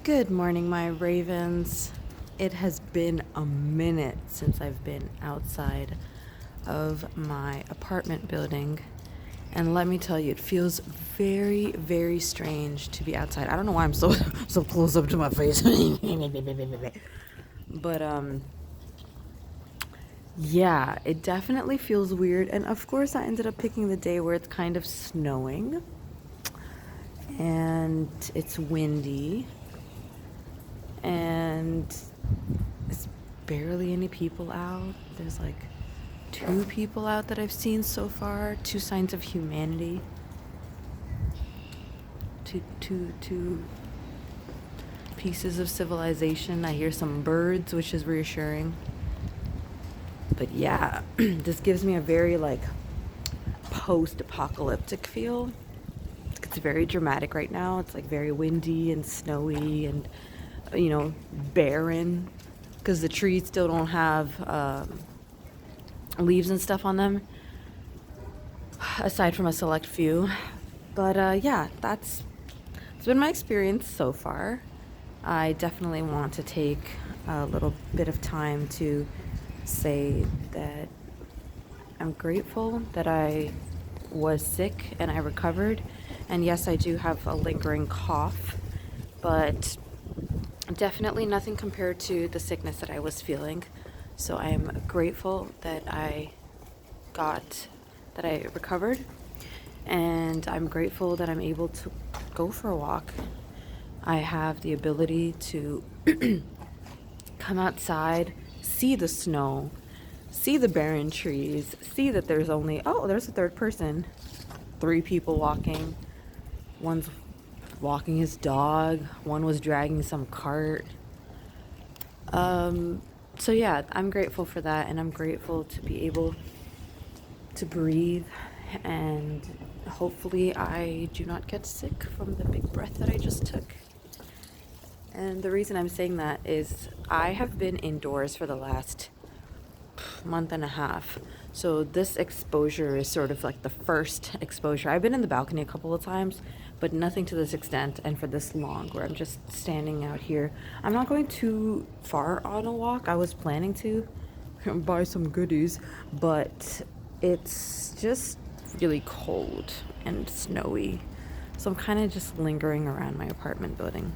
Good morning, my ravens. It has been a minute since I've been outside of my apartment building. And let me tell you, it feels very, very strange to be outside. I don't know why I'm so so close up to my face. But yeah, it definitely feels weird. And of course, I ended up picking the day where it's kind of snowing and it's windy and it's barely any people out. There's like two people out that I've seen so far, two signs of humanity. Two pieces of civilization. I hear some birds, which is reassuring. But yeah, this gives me a very like post-apocalyptic feel. It's very dramatic right now. It's like very windy and snowy and barren because the trees still don't have leaves and stuff on them, aside from a select few. But yeah, it's been my experience so far. I definitely want to take a little bit of time to say that I'm grateful that I was sick and I recovered. And yes, I do have a lingering cough, but definitely nothing compared to the sickness that I was feeling. So I am grateful that I recovered, and I'm grateful that I'm able to go for a walk. I have the ability to come outside, see the snow, see the barren trees, see that there's there's a third person, three people walking. One's walking his dog, one was dragging some cart. So yeah, I'm grateful for that, and I'm grateful to be able to breathe, and hopefully I do not get sick from the big breath that I just took. And the reason I'm saying that is I have been indoors for the last month and a half. So this exposure is sort of like the first exposure. I've been in the balcony a couple of times, but nothing to this extent and for this long, where I'm just standing out here. I'm not going too far on a walk. I was planning to buy some goodies, but it's just really cold and snowy. So I'm kind of just lingering around my apartment building.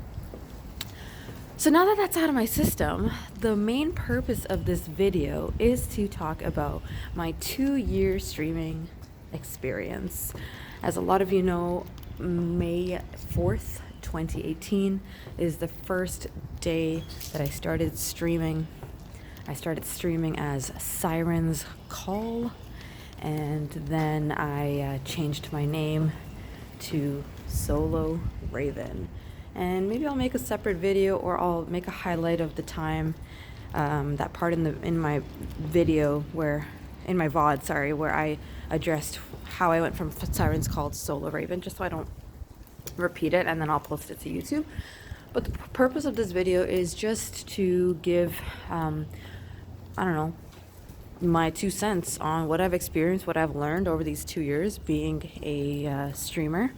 So now that that's out of my system, the main purpose of this video is to talk about my 2-year streaming experience. As a lot of you know, May 4th, 2018 is the first day that I started streaming. I started streaming as Siren's Call, and then I changed my name to Solo Raven. And maybe I'll make a separate video, or I'll make a highlight of the time, that part in my video in my VOD, where I addressed how I went from Siren's Call to Solo Raven, just so I don't repeat it, and then I'll post it to YouTube. But the purpose of this video is just to give, my 2 cents on what I've experienced, what I've learned over these 2 years being a streamer,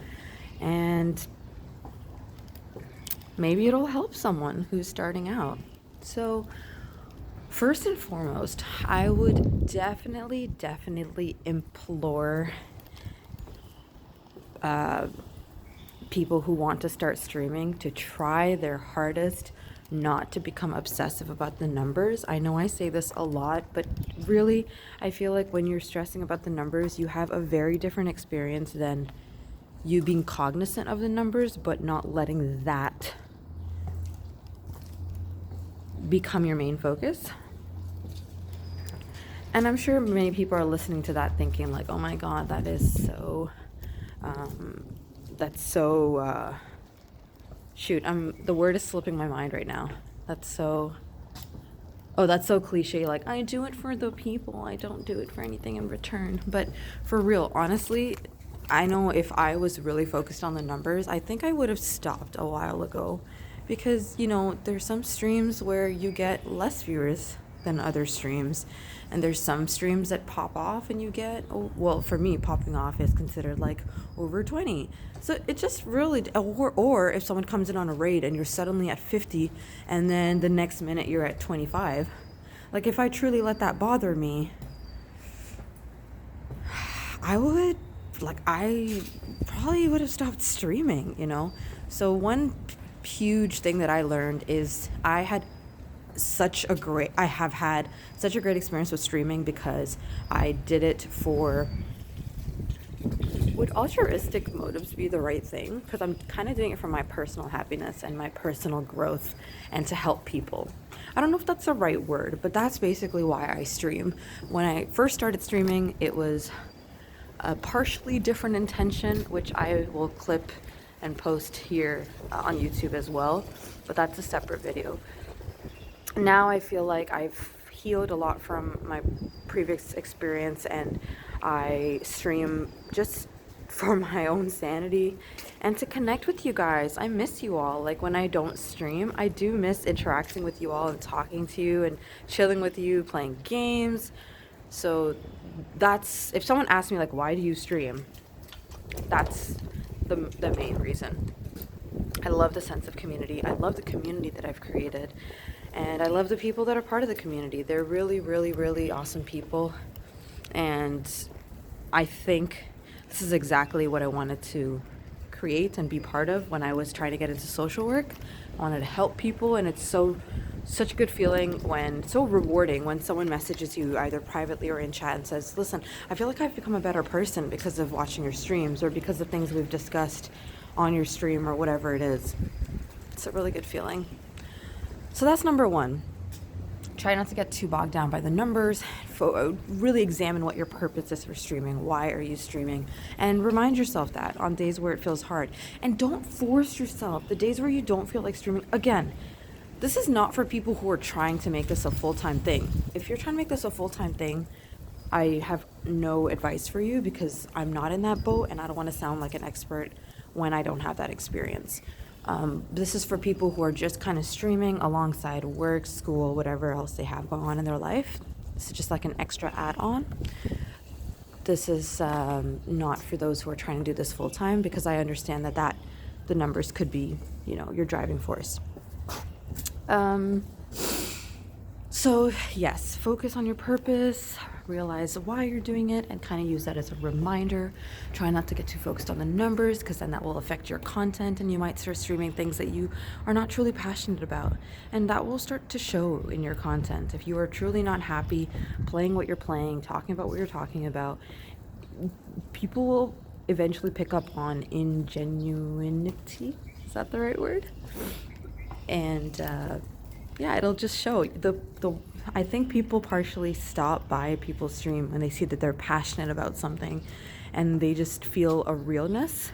and maybe it'll help someone who's starting out. So first and foremost, I would definitely implore people who want to start streaming to try their hardest not to become obsessive about the numbers. I know I say this a lot, but really, I feel like when you're stressing about the numbers, you have a very different experience than you being cognizant of the numbers, but not letting that become your main focus. And I'm sure many people are listening to that thinking like, oh my God, that is so, the word is slipping my mind right now. That's so cliche. Like, I do it for the people. I don't do it for anything in return. But for real, honestly, I know if I was really focused on the numbers, I think I would have stopped a while ago. Because, there's some streams where you get less viewers than other streams. And there's some streams that pop off and you get, oh, well, for me, popping off is considered like over 20. So it just really, or if someone comes in on a raid and you're suddenly at 50 and then the next minute you're at 25. Like, if I truly let that bother me, I probably would have stopped streaming, you know? So one huge thing that I learned is I have had such a great experience with streaming because I did it for, would altruistic motives be the right thing? Because I'm kind of doing it for my personal happiness and my personal growth and to help people. I don't know if that's the right word, but that's basically why I stream. When I first started streaming, it was a partially different intention, which I will clip and post here on YouTube as well, but that's a separate video. Now I feel like I've healed a lot from my previous experience, and I stream just for my own sanity and to connect with you guys. I miss you all. Like, when I don't stream, I do miss interacting with you all and talking to you and chilling with you, playing games. So that's, if someone asks me like, why do you stream? That's the main reason. I love the sense of community. I love the community that I've created. And I love the people that are part of the community. They're really, really, really awesome people. And I think this is exactly what I wanted to create and be part of when I was trying to get into social work. I wanted to help people, and it's such a good feeling so rewarding when someone messages you either privately or in chat and says, listen, I feel like I've become a better person because of watching your streams or because of things we've discussed on your stream or whatever it is. It's a really good feeling. So that's number one. Try not to get too bogged down by the numbers. Really examine what your purpose is for streaming. Why are you streaming? And remind yourself that on days where it feels hard. And don't force yourself. The days where you don't feel like streaming, again, this is not for people who are trying to make this a full-time thing. If you're trying to make this a full-time thing, I have no advice for you because I'm not in that boat and I don't want to sound like an expert when I don't have that experience. This is for people who are just kind of streaming alongside work, school, whatever else they have going on in their life. This is just like an extra add-on. This is not for those who are trying to do this full-time, because I understand that the numbers could be, your driving force. So yes, focus on your purpose, realize why you're doing it, and kind of use that as a reminder. Try not to get too focused on the numbers, because then that will affect your content and you might start streaming things that you are not truly passionate about, and that will start to show in your content. If you are truly not happy playing what you're playing, talking about what you're talking about, people will eventually pick up on ingenuity. Is that the right word? And it'll just show. I think people partially stop by people's stream when they see that they're passionate about something and they just feel a realness.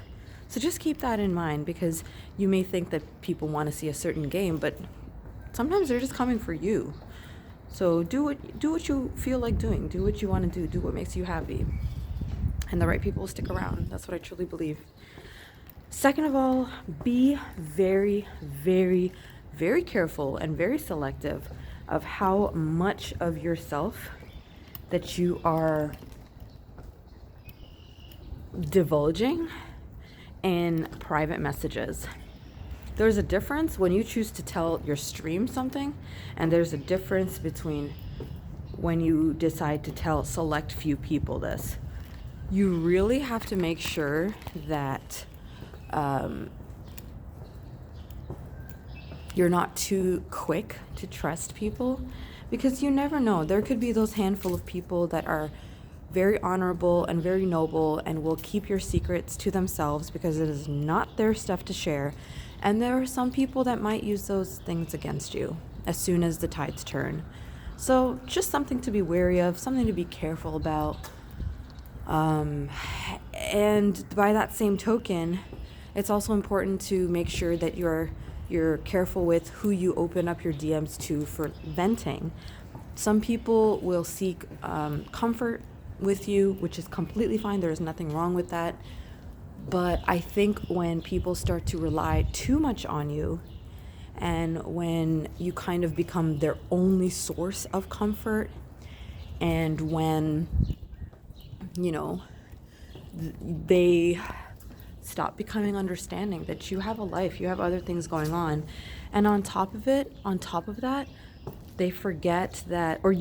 So just keep that in mind, because you may think that people want to see a certain game, but sometimes they're just coming for you. So do what you feel like doing. Do what you want to do. Do what makes you happy. And the right people will stick around. That's what I truly believe. Second of all, be very, very, very careful and very selective of how much of yourself that you are divulging in private messages. There's a difference when you choose to tell your stream something, and there's a difference between when you decide to tell select few people this. You really have to make sure that you're not too quick to trust people, because you never know. There could be those handful of people that are very honorable and very noble and will keep your secrets to themselves because it is not their stuff to share. And there are some people that might use those things against you as soon as the tides turn. So just something to be wary of, something to be careful about. And by that same token, it's also important to make sure that you're careful with who you open up your DMs to for venting. Some people will seek comfort with you, which is completely fine. There is nothing wrong with that. But I think when people start to rely too much on you and when you kind of become their only source of comfort, and when, you know, they stop becoming understanding that you have a life, you have other things going on. And on top of that, they forget that, or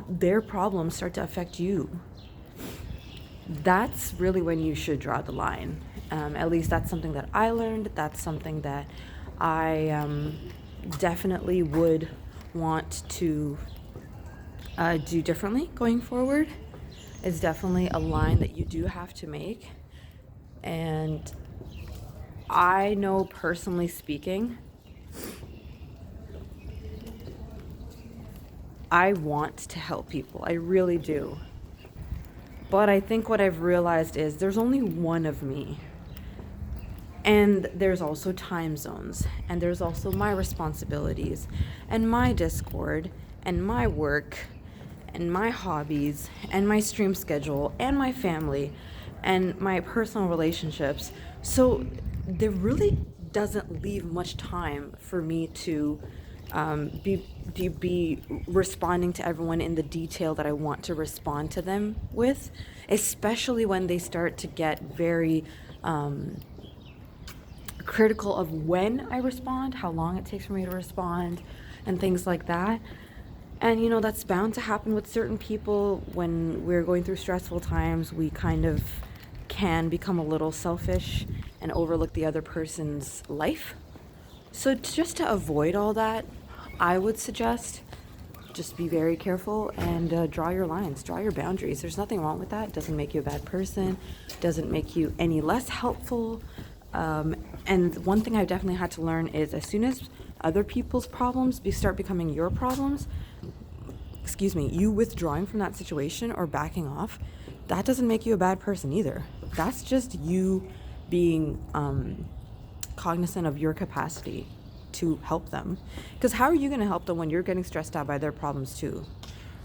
their problems start to affect you. That's really when you should draw the line. At least that's something that I learned. That's something that I definitely would want to do differently going forward. It's definitely a line that you do have to make. And I know, personally speaking, I want to help people. I really do. But I think what I've realized is there's only one of me. And there's also time zones. And there's also my responsibilities. And my Discord. And my work. And my hobbies. And my stream schedule. And my family. And my personal relationships. So there really doesn't leave much time for me to be responding to everyone in the detail that I want to respond to them with, especially when they start to get very critical of when I respond, how long it takes for me to respond, and things like that. And you know, that's bound to happen with certain people. When we're going through stressful times, we kind of can become a little selfish and overlook the other person's life. So just to avoid all that, I would suggest just be very careful and draw your lines, draw your boundaries. There's nothing wrong with that. It doesn't make you a bad person, doesn't make you any less helpful. And one thing I've definitely had to learn is, as soon as other people's problems start becoming your problems, you withdrawing from that situation or backing off, that doesn't make you a bad person either. That's just you being cognizant of your capacity to help them. Because how are you going to help them when you're getting stressed out by their problems too?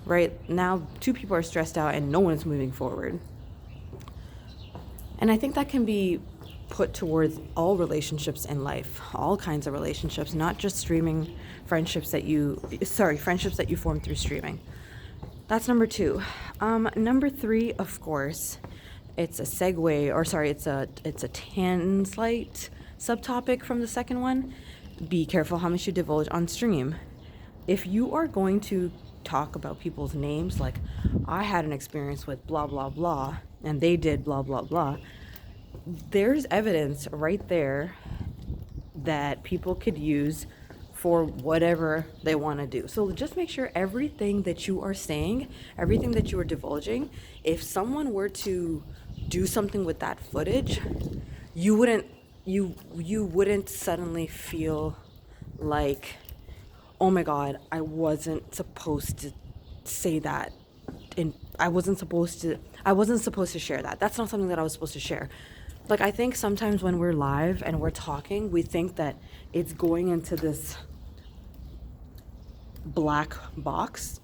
Right now, two people are stressed out and no one's moving forward. And I think that can be put towards all relationships in life, all kinds of relationships, not just streaming friendships that you form through streaming. That's number 2. Number 3, of course, it's a segue, or sorry, it's a slight subtopic from the second one. Be careful how much you divulge on stream. If you are going to talk about people's names, like, I had an experience with blah blah blah and they did blah blah blah, there's evidence right there that people could use for whatever they want to do. So just make sure everything that you are saying, everything that you are divulging, if someone were to do something with that footage, you wouldn't suddenly feel like, oh my god, I wasn't supposed to say that, and I wasn't supposed to share that. That's not something that I was supposed to share. Like, I think sometimes when we're live and we're talking, we think that it's going into this black box.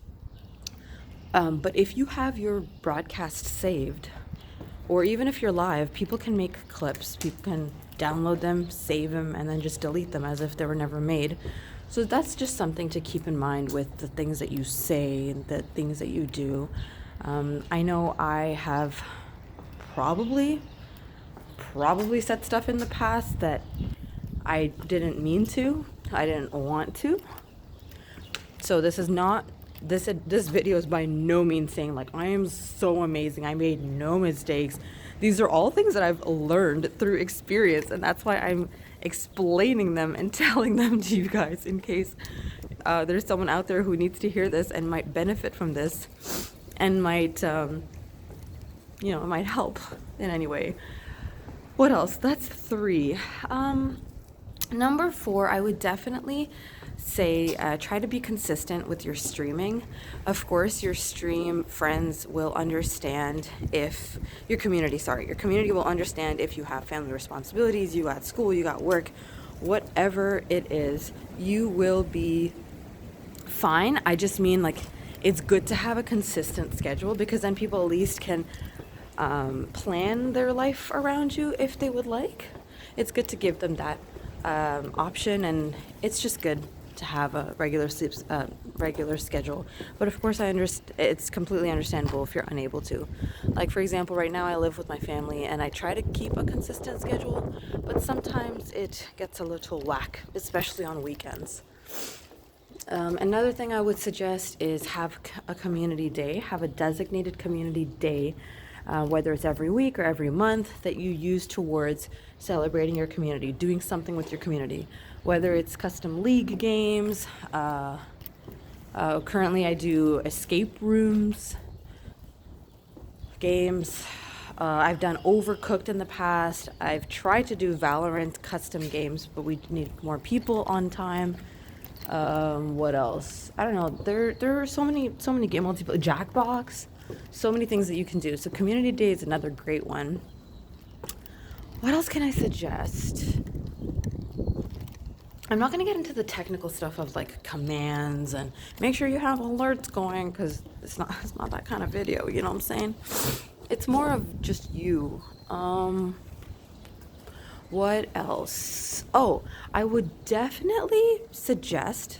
But if you have your broadcast saved, or even if you're live, people can make clips, people can download them, save them, and then just delete them as if they were never made. So that's just something to keep in mind with the things that you say and the things that you do. I know I have probably said stuff in the past that I didn't mean to, I didn't want to. So this video is by no means saying like I am so amazing, I made no mistakes. These are all things that I've learned through experience, and that's why I'm explaining them and telling them to you guys, in case there's someone out there who needs to hear this and might benefit from this and might it might help in any way. What else? That's 3. Number 4, I would definitely say try to be consistent with your streaming. Of course, your stream friends will understand if your community will understand if you have family responsibilities, you got school, you got work, whatever it is, you will be fine. I just mean, like, it's good to have a consistent schedule, because then people at least can plan their life around you if they would like. It's good to give them that option, and it's just good to have a regular schedule. But of course, it's completely understandable if you're unable to. Like for example, right now I live with my family, and I try to keep a consistent schedule, but sometimes it gets a little whack, especially on weekends. Another thing I would suggest is have a community day, have a designated community day, whether it's every week or every month, that you use towards celebrating your community, doing something with your community, whether it's custom league games. Currently, I do escape rooms games. I've done Overcooked in the past. I've tried to do Valorant custom games, but we need more people on time. What else? I don't know. There are so many game multiplayer, Jackbox, so many things that you can do. So community day is another great one. What else can I suggest? I'm not going to get into the technical stuff of like commands and make sure you have alerts going, because it's not that kind of video, you know what I'm saying? It's more of just you. What else? Oh, I would definitely suggest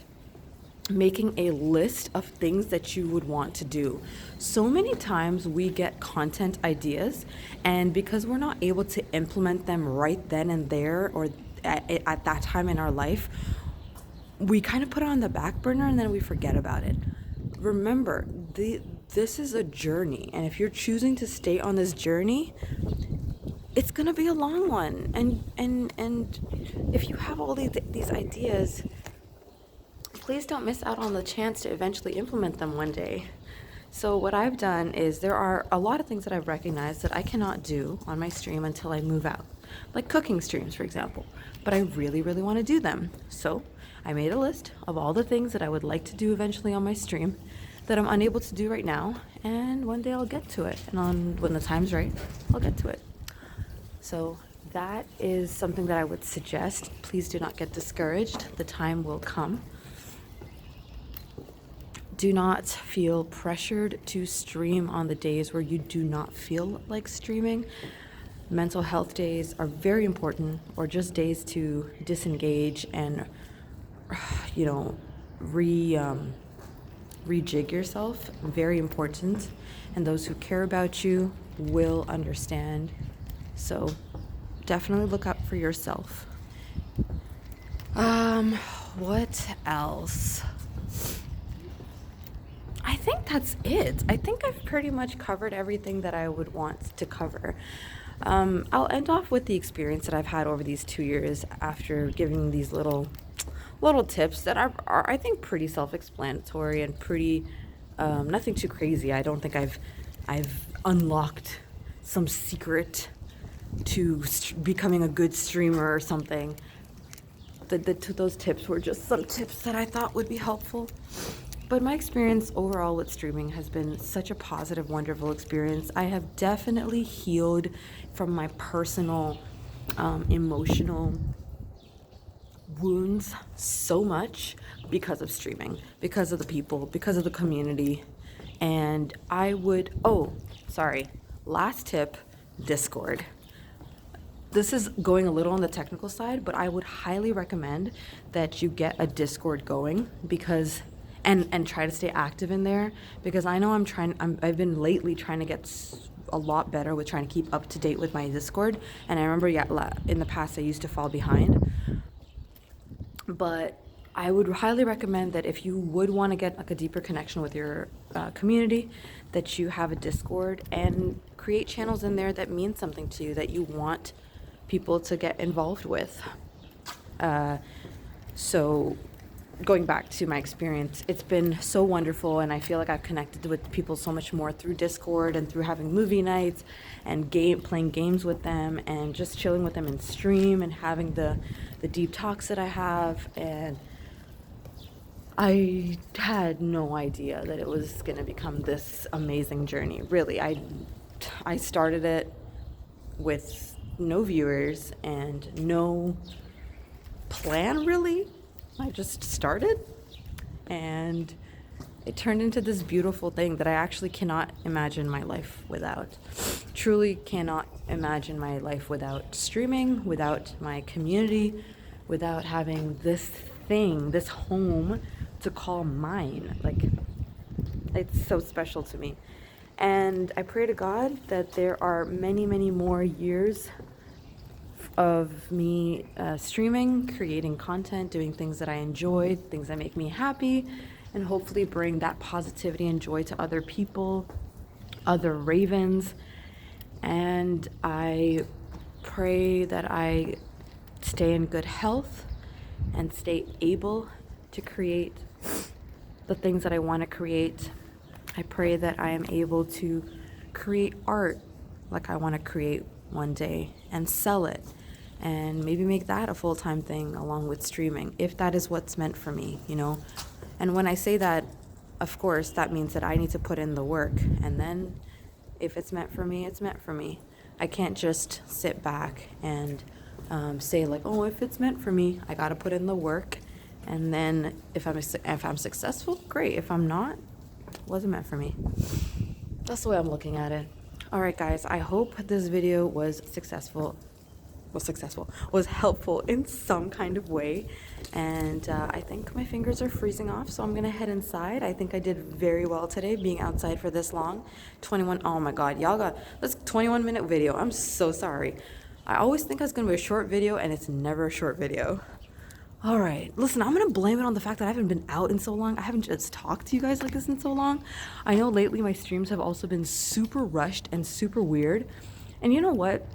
making a list of things that you would want to do. So many times we get content ideas, and because we're not able to implement them right then and there, or at that time in our life, we kind of put it on the back burner and then we forget about it. Remember, this is a journey, and if you're choosing to stay on this journey, it's gonna be a long one, and if you have all these ideas, please don't miss out on the chance to eventually implement them one day. So what I've done is, there are a lot of things that I've recognized that I cannot do on my stream until I move out, like cooking streams, for example, but I really want to do them. So I made a list of all the things that I would like to do eventually on my stream that I'm unable to do right now, and one day I'll get to it, and when the time's right, I'll get to it. So that is something that I would suggest. Please do not get discouraged. The time will come. Do not feel pressured to stream on the days where you do not feel like streaming. Mental health days are very important, or just days to disengage and, rejig yourself. Very important. And those who care about you will understand. So definitely look out for yourself. What else? I think that's it. I think I've pretty much covered everything that I would want to cover. I'll end off with the experience that I've had over these 2 years, after giving these little tips that are I think pretty self-explanatory and pretty nothing too crazy. I don't think I've unlocked some secret to becoming a good streamer or something. Those tips were just some tips that I thought would be helpful. But my experience overall with streaming has been such a positive, wonderful experience. I have definitely healed from my personal emotional wounds so much because of streaming, because of the people, because of the community. And last tip, Discord. This is going a little on the technical side, but I would highly recommend that you get a Discord going, because and try to stay active in there, because I know I've been lately trying to get a lot better with trying to keep up to date with my Discord. And I remember in the past I used to fall behind, but I would highly recommend that if you would want to get like a deeper connection with your community, that you have a Discord and create channels in there that mean something to you, that you want people to get involved with. So going back to my experience, it's been so wonderful, and I feel like I've connected with people so much more through Discord and through having movie nights and playing games with them, and just chilling with them in stream, and having the deep talks that I have. And I had no idea that it was going to become this amazing journey. Really, I started it with no viewers and no plan, really. I just started, and it turned into this beautiful thing that I actually cannot imagine my life without. Truly cannot imagine my life without streaming, without my community, without having this thing, this home to call mine. Like, it's so special to me. And I pray to God that there are many, many more years of me streaming, creating content, doing things that I enjoy, things that make me happy, and hopefully bring that positivity and joy to other people, other ravens. And I pray that I stay in good health and stay able to create the things that I want to create. I pray that I am able to create art like I want to create one day and sell it and maybe make that a full-time thing along with streaming, if that is what's meant for me, you know. And when I say that, of course, that means that I need to put in the work, and then if it's meant for me, it's meant for me. I can't just sit back and say like, oh, if it's meant for me, I gotta put in the work, and then if I'm successful, great. If I'm not, it wasn't meant for me. That's the way I'm looking at it. All right, guys, I hope this video was helpful in some kind of way. And I think my fingers are freezing off, so I'm gonna head inside. I think I did very well today being outside for this long. 21, oh my God, y'all got this 21-minute video. I'm so sorry. I always think it's gonna be a short video, and it's never a short video. All right, listen, I'm gonna blame it on the fact that I haven't been out in so long. I haven't just talked to you guys like this in so long. I know lately my streams have also been super rushed and super weird. And you know what?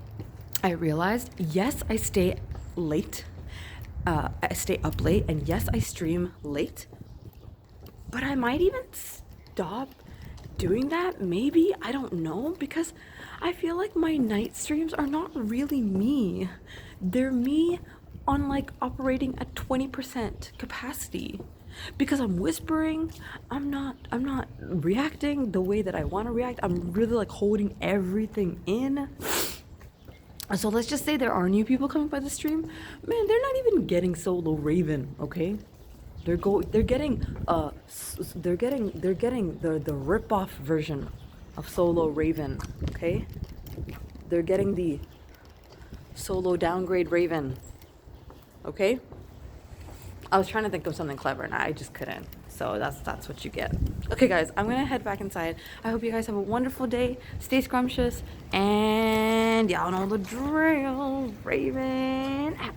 I realized, yes, I stay late. I stay up late, and yes, I stream late. But I might even stop doing that, maybe. I don't know, because I feel like my night streams are not really me. They're me on like operating at 20% capacity, because I'm whispering. I'm not reacting the way that I want to react. I'm really like holding everything in. So let's just say there are new people coming by the stream. Man, they're not even getting Solo Raven, okay? They're getting the rip-off version of Solo Raven, okay? They're getting the Solo downgrade Raven, okay? I was trying to think of something clever and I just couldn't. So that's what you get. Okay, guys, I'm gonna head back inside. I hope you guys have a wonderful day. Stay scrumptious, and y'all know the drill. Raven out.